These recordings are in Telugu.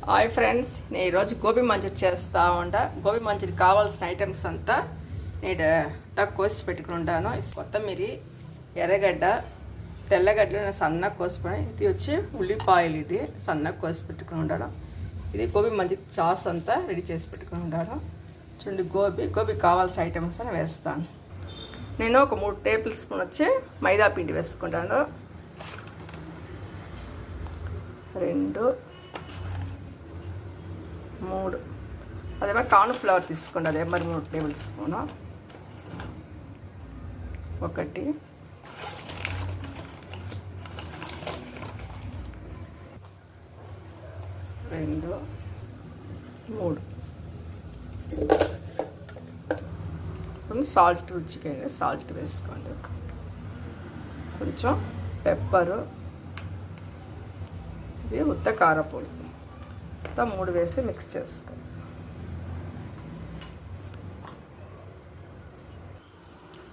హాయ్ ఫ్రెండ్స్, నేను ఈరోజు గోబీ మంచూరి చేస్తూ ఉంటా. గోబీ మంచూరి కావాల్సిన ఐటమ్స్ అంతా నేను కోసి పెట్టుకుని ఉంటాను. ఇది కొత్తిమీర, ఎర్రగడ్డ, తెల్లగడ్డలు నేను సన్నగా కోసుకొని, ఇది వచ్చి ఉల్లిపాయలు, ఇది సన్నగా కోసి పెట్టుకుని ఉంటాను. ఇది గోబీ మంచూరి సాస్ అంతా రెడీ చేసి పెట్టుకుని ఉంటాను. చూడండి, గోబీ కావాల్సిన ఐటమ్స్ అని వేస్తాను. నేను ఒక 3 టేబుల్ స్పూన్ వచ్చి మైదా పిండి వేసుకుంటాను. 2, 3 అదే కార్న్ ఫ్లవర్ తీసుకోండి, అదే మరి 3 టేబుల్ స్పూను. 1, 2, 3. సాల్ట్, రుచికి సాల్ట్ వేసుకోండి. కొంచెం పెప్పరు, ఇది ఉత్త కారపొడి, 3 వేసి మిక్స్ చేసుకోండి.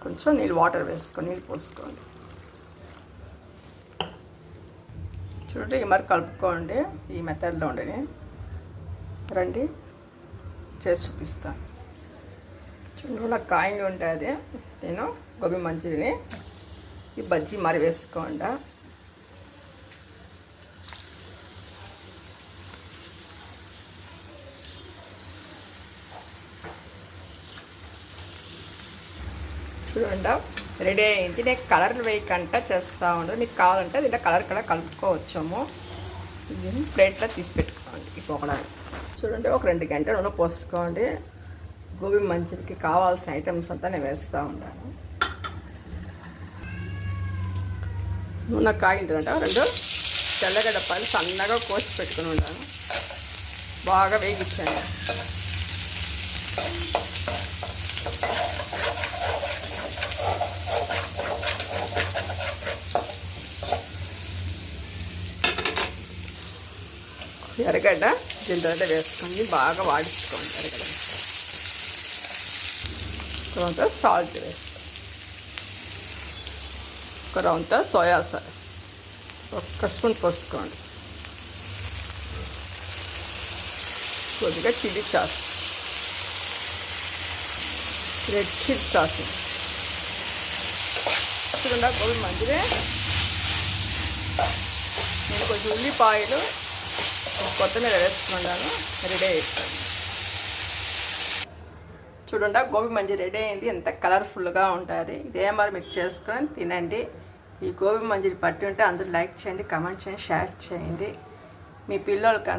కొంచెం వాటర్ వేసుకొని నీళ్ళు పోసుకోండి. చూడండి, మరి కలుపుకోండి. ఈ మెథడ్లో ఉండని రండి చేసి చూపిస్తాను. చూడండి, నాకు కాయంగా ఉంటుంది. నేను గోబీ మంచూరిని ఈ బజ్జీ మరి వేసుకోండి. చూడండి, రెడీ అయింది. నేను కలర్లు వేయకుండా చేస్తూ ఉండదు. మీకు కావాలంటే దీంట్లో కలర్ కలుపుకోవచ్చాము. దీన్ని ప్లేట్లో తీసి పెట్టుకోండి. ఇప్పుడు చూడండి, ఒక 2 గంటలు నూనె పోసుకోండి. గోబీ మంచూరికి కావాల్సిన ఐటమ్స్ అంతా నేను వేస్తూ ఉంటాను. నూనె కాగిందంట 2 తెల్లగడ్డ పళ్ళు సన్నగా కోసి పెట్టుకుని ఉంటాను. బాగా వేగించండి. ఎర్రగడ్డ జింజరగడ్డ వేసుకొని బాగా వాడించుకోండి. ఎర్రగడ్డ కొంత సాల్ట్ వేసుకోండి. కొంత సోయా సాస్ 1 స్పూన్ పోసుకోండి. కొద్దిగా chilli sauce, red chilli sauce. చూడండి, గోబీ మంచూరి నేను కొంచెం ఉల్లిపాయలు, కొత్తిమీర వేసుకున్నాను. రెడీ అయిపోయింది. చూడండి, గోబీ మంచూరి రెడీ అయింది. ఎంత కలర్ఫుల్గా ఉంటుంది. ఇదే మరి మీరు చేసుకొని తినండి. ఈ గోబీ మంచూరి పట్టి ఉంటే అందరూ లైక్ చేయండి, కామెంట్ చేయండి, షేర్ చేయండి. మీ పిల్లలకి